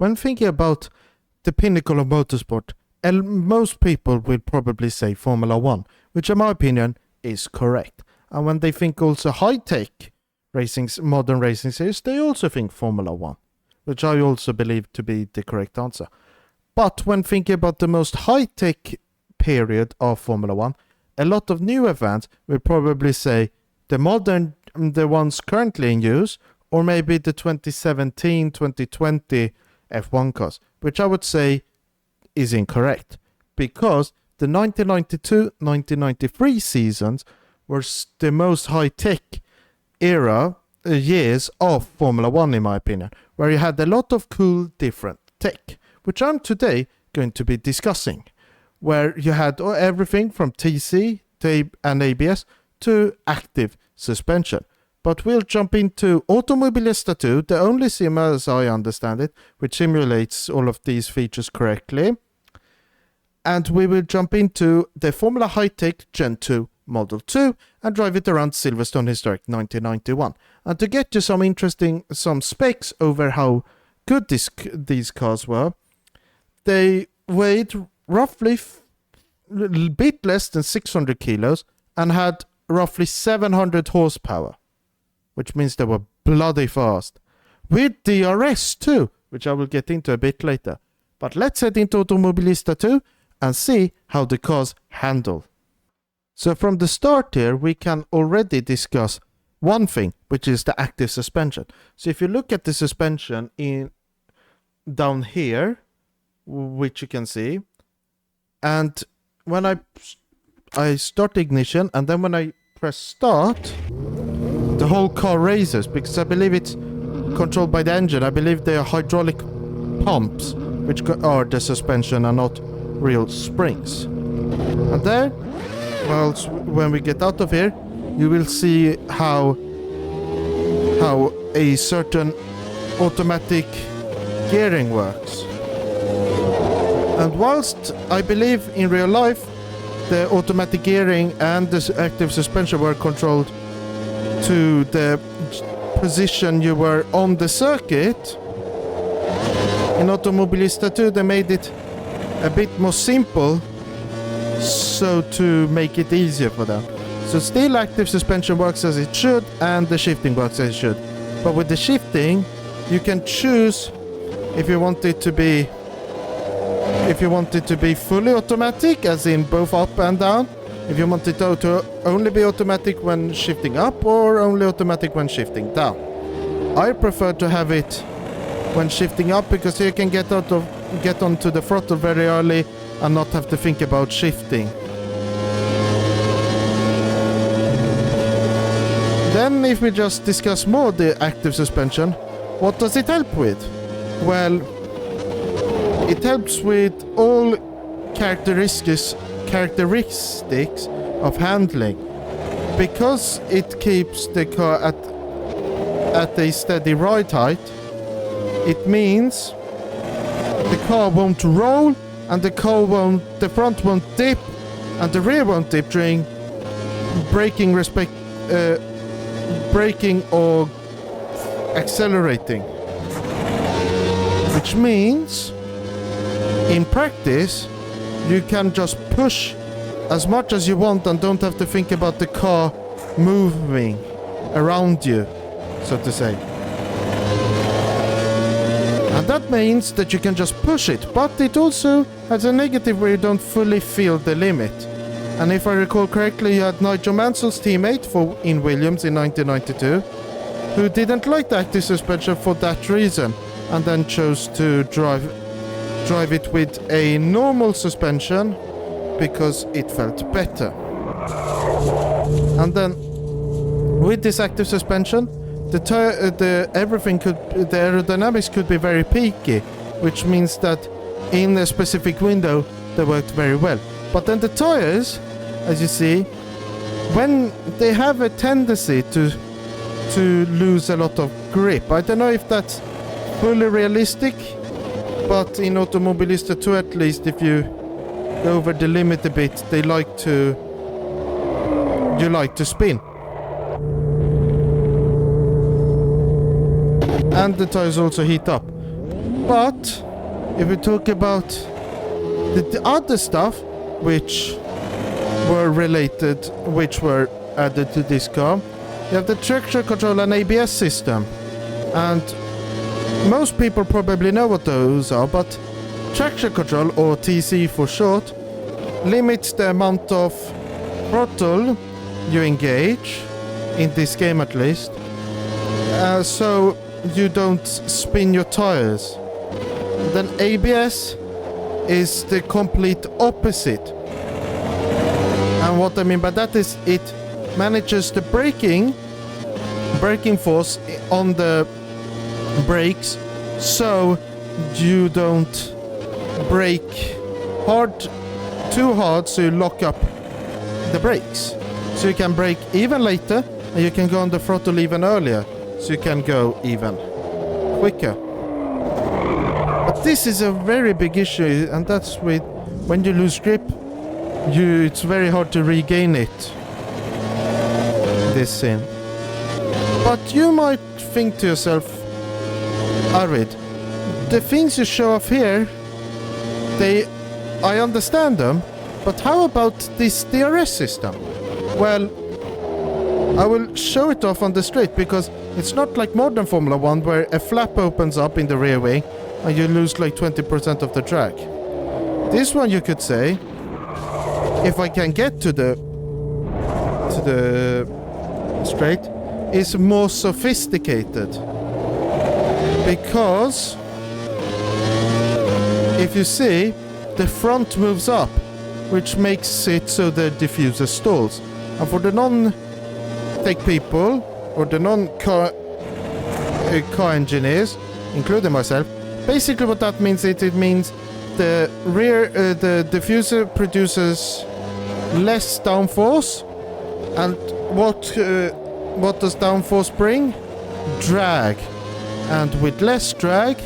when thinking about the pinnacle of motorsport, most people will probably say Formula 1, which in my opinion is correct. And when they think also high-tech modern racing series, they also think Formula 1, which I also believe to be the correct answer. But when thinking about the most high-tech period of Formula 1, a lot of newer fans will probably say the ones currently in use, or maybe the 2017, 2020 F1 cars, which I would say is incorrect, because the 1992-1993 seasons were the most high-tech years of Formula 1 in my opinion, where you had a lot of cool different tech, which I'm today going to be discussing, where you had everything from TC and ABS to active suspension. But we'll jump into Automobilista 2, the only sim as I understand it, which simulates all of these features correctly. And we will jump into the Formula High-Tech Gen 2 Model 2 and drive it around Silverstone Historic 1991. And to get you some specs over how good these cars were, they weighed roughly a bit less than 600 kilos and had roughly 700 horsepower, which means they were bloody fast. With DRS too, which I will get into a bit later. But let's head into Automobilista 2 and see how the cars handle. So from the start here, we can already discuss one thing, which is the active suspension. So if you look at the suspension down here, which you can see, and when I start ignition, and then when I press start, the whole car raises, because I believe it's controlled by the engine. I believe they are hydraulic pumps, which are the suspension and not real springs. And there, well, when we get out of here, you will see how a certain automatic gearing works. And whilst I believe in real life the automatic gearing and the active suspension were controlled to the position you were on the circuit, in Automobilista 2 they made it a bit more simple, so to make it easier for them. So still active suspension works as it should and the shifting works as it should. But with the shifting, you can choose if you want it to be fully automatic, as in both up and down, if you want it to only be automatic when shifting up, or only automatic when shifting down. I prefer to have it when shifting up, because you can get onto the throttle very early and not have to think about shifting. Then if we just discuss more the active suspension, what does it help with? Well, it helps with all characteristics of handling, because it keeps the car at a steady ride height. It means the car won't roll, and the front won't dip, and the rear won't dip during braking or accelerating. Which means, in practice, you can just push as much as you want and don't have to think about the car moving around you, so to say. And that means that you can just push it, but it also has a negative where you don't fully feel the limit. And if I recall correctly, you had Nigel Mansell's teammate in Williams in 1992, who didn't like the active suspension for that reason, and then chose to drive it with a normal suspension because it felt better. And then with this active suspension, the aerodynamics could be very peaky, which means that in a specific window they worked very well. But then the tires, as you see, when they have a tendency to lose a lot of grip. I don't know if that's fully realistic, but in Automobilista 2 at least, if you go over the limit a bit, you like to spin. And the tires also heat up. But if we talk about the other stuff which were related, which were added to this car, you have the traction control and ABS system. And most people probably know what those are, but traction control, or TC for short, limits the amount of throttle you engage, in this game at least, so you don't spin your tires. Then ABS is the complete opposite. And what I mean by that is it manages the braking force on the brakes, so you don't brake too hard, so you lock up the brakes. So you can brake even later, and you can go on the throttle even earlier, so you can go even quicker. But this is a very big issue, and that's with when you lose grip, it's very hard to regain it. This scene. But you might think to yourself, Arvid, the things you show off here, I understand them, but how about this DRS system? Well, I will show it off on the straight, because it's not like modern Formula 1 where a flap opens up in the rear wing and you lose like 20% of the track. This one, you could say, if I can get to the straight, is more sophisticated. Because if you see, the front moves up, which makes it so the diffuser stalls. And for the non-tech people, or the non-car car engineers, including myself, basically what that means is it means the the diffuser produces less downforce. And what does downforce bring? Drag. And with less drag,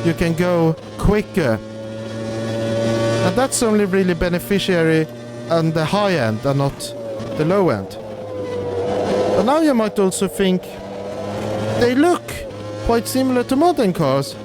you can go quicker. And that's only really beneficiary on the high end and not the low end. But now you might also think they look quite similar to modern cars.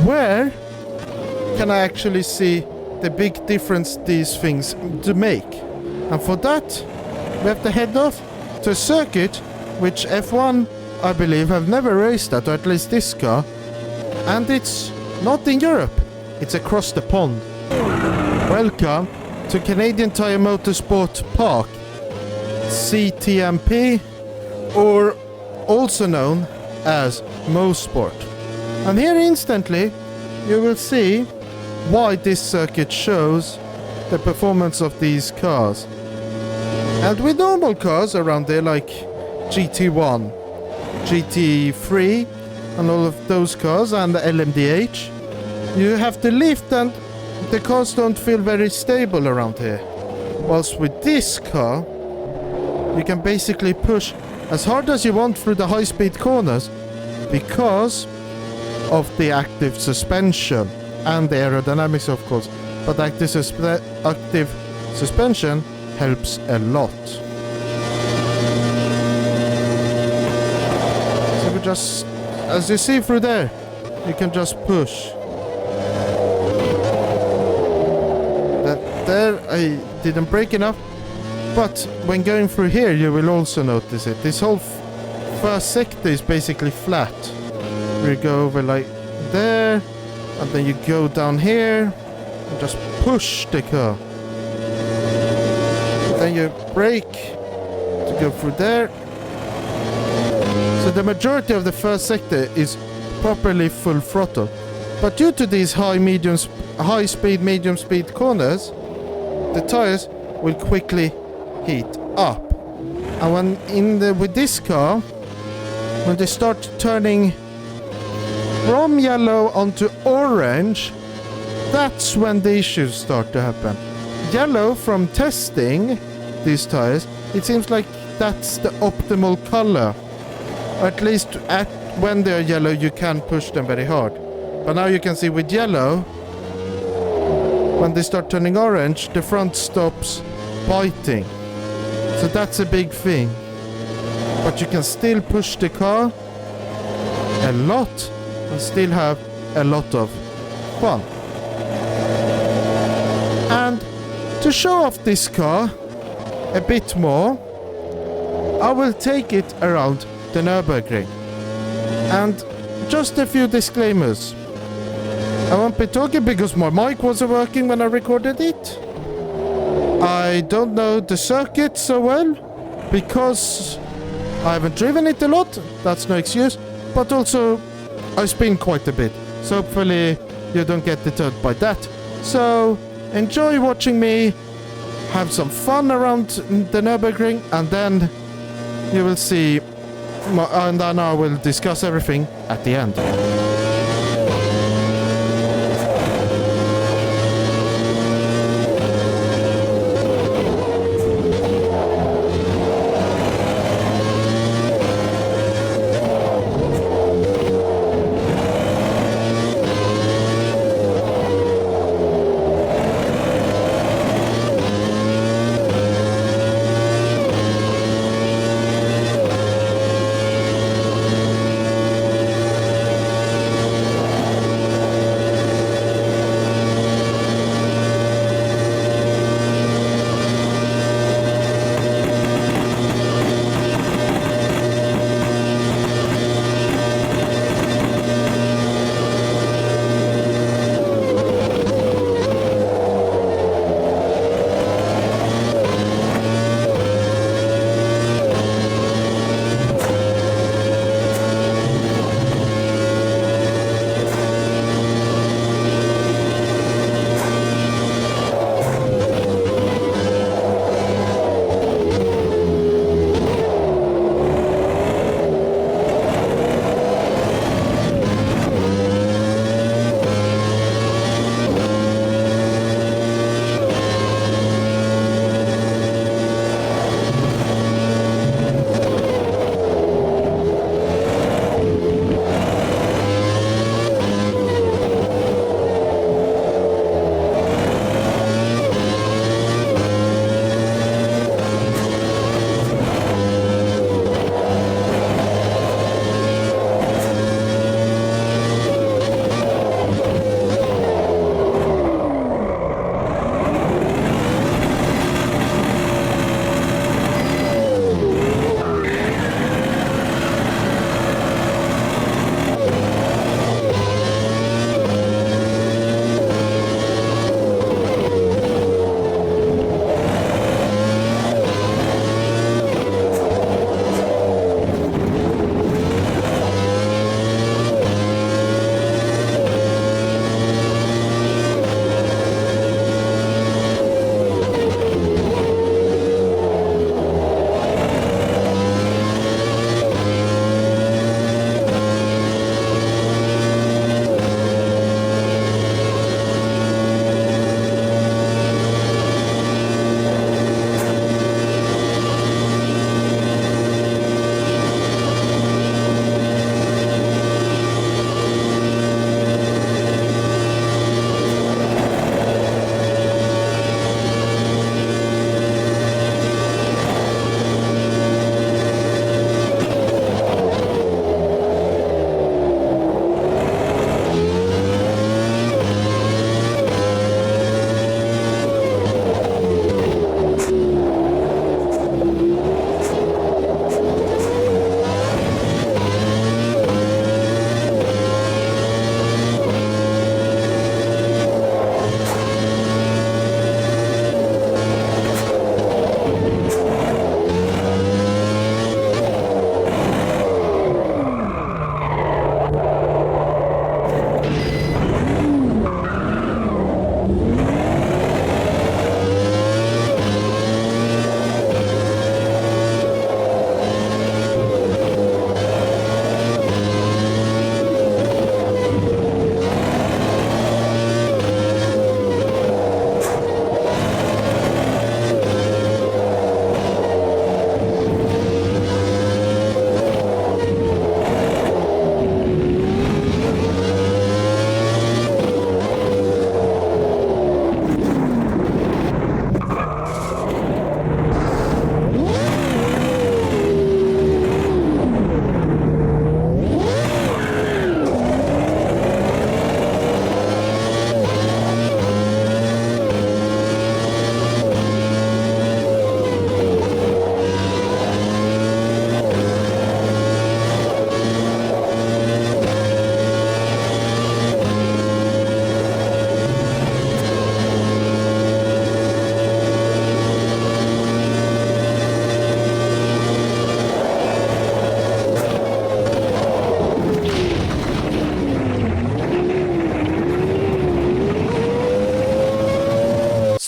Where can I actually see the big difference these things do make? And for that, we have to head off to a circuit which F1, I believe, have never raced at, or at least this car. And it's not in Europe, it's across the pond. Welcome to Canadian Tire Motorsport Park, CTMP, or also known as Mosport. And here instantly you will see why this circuit shows the performance of these cars. And with normal cars around there like GT1, GT3 and all of those cars, and the LMDH, you have to lift and the cars don't feel very stable around here. Whilst with this car, you can basically push as hard as you want through the high-speed corners because of the active suspension and the aerodynamics, of course. But active suspension helps a lot. So we just, as you see through there, you can just push. There I didn't brake enough, but when going through here you will also notice it. This whole first sector is basically flat. We go over like there, and then you go down here and just push the car. Then you brake to go through there. So the majority of the first sector is properly full throttle, but due to these high speed, medium speed corners, the tires will quickly heat up. And with this car, when they start turning from yellow onto orange, that's when the issues start to happen. Yellow, from testing these tires, it seems like that's the optimal color. Or at least when they're yellow you can push them very hard. But now you can see with yellow, when they start turning orange, the front stops biting. So that's a big thing. But you can still push the car a lot and still have a lot of fun. And to show off this car a bit more, I will take it around the Nürburgring. And just a few disclaimers. I won't be talking because my mic wasn't working when I recorded it. I don't know the circuit so well because I haven't driven it a lot. That's no excuse. But also, I spin quite a bit. So hopefully you don't get deterred by that. So enjoy watching me have some fun around the Nürburgring, and then you will see, and then I will discuss everything at the end.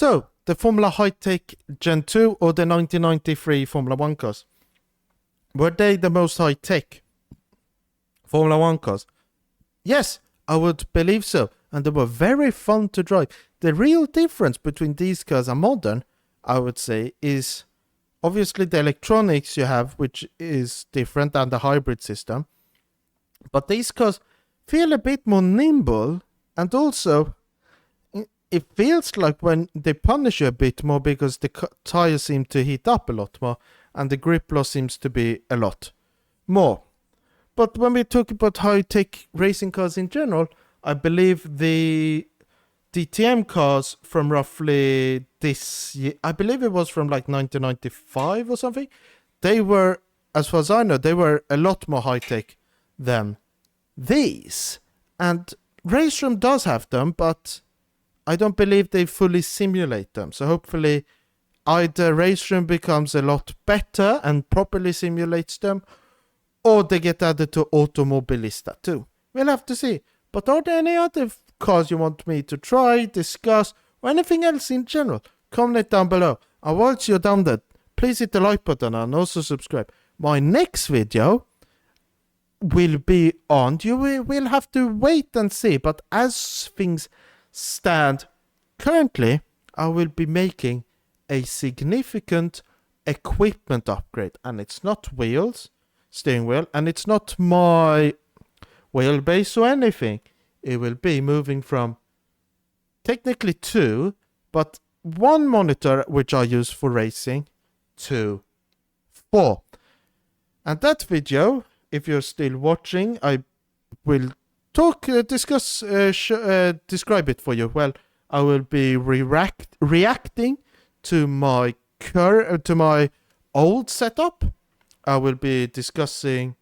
So, the Formula High-Tech Gen 2 or the 1993 Formula 1 cars, were they the most high-tech Formula 1 cars? Yes, I would believe so. And they were very fun to drive. The real difference between these cars and modern, I would say, is obviously the electronics you have, which is different than the hybrid system. But these cars feel a bit more nimble, and also it feels like when they punish you a bit more because the tires seem to heat up a lot more and the grip loss seems to be a lot more. But when we talk about high-tech racing cars in general, I believe the DTM cars from roughly this year, I believe it was from like 1995 or something, they were, as far as I know, they were a lot more high-tech than these. And Race Room does have them, but I don't believe they fully simulate them. So hopefully either Race Room becomes a lot better and properly simulates them, or they get added to Automobilista too. We'll have to see. But are there any other cars you want me to try, discuss, or anything else in general? Comment down below. And once you're done that, please hit the like button and also subscribe. My next video will be on, you will have to wait and see, but as things stand currently, I will be making a significant equipment upgrade, and it's not wheels, steering wheel, and it's not my wheelbase or anything. It will be moving from technically 2, but 1 monitor which I use for racing to 4. And that video, if you're still watching, I will describe it for you. Well, I will be reacting to my old setup. I will be discussing,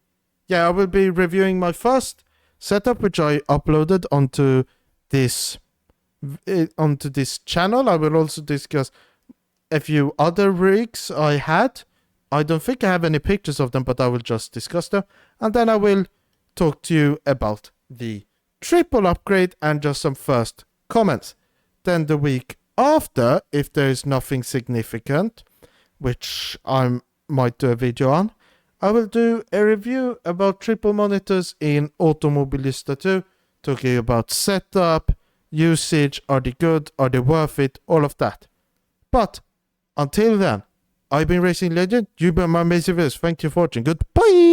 I will be reviewing my first setup, which I uploaded onto this channel. I will also discuss a few other rigs I had. I don't think I have any pictures of them, but I will just discuss them. And then I will talk to you about the triple upgrade and just some first comments. Then the week after, if there is nothing significant, which I might do a video on, I will do a review about triple monitors in Automobilista 2, talking about setup, usage, are they good, are they worth it, all of that. But until then, I've been Racing Legend, you've been my amazing viewers, thank you for watching, goodbye!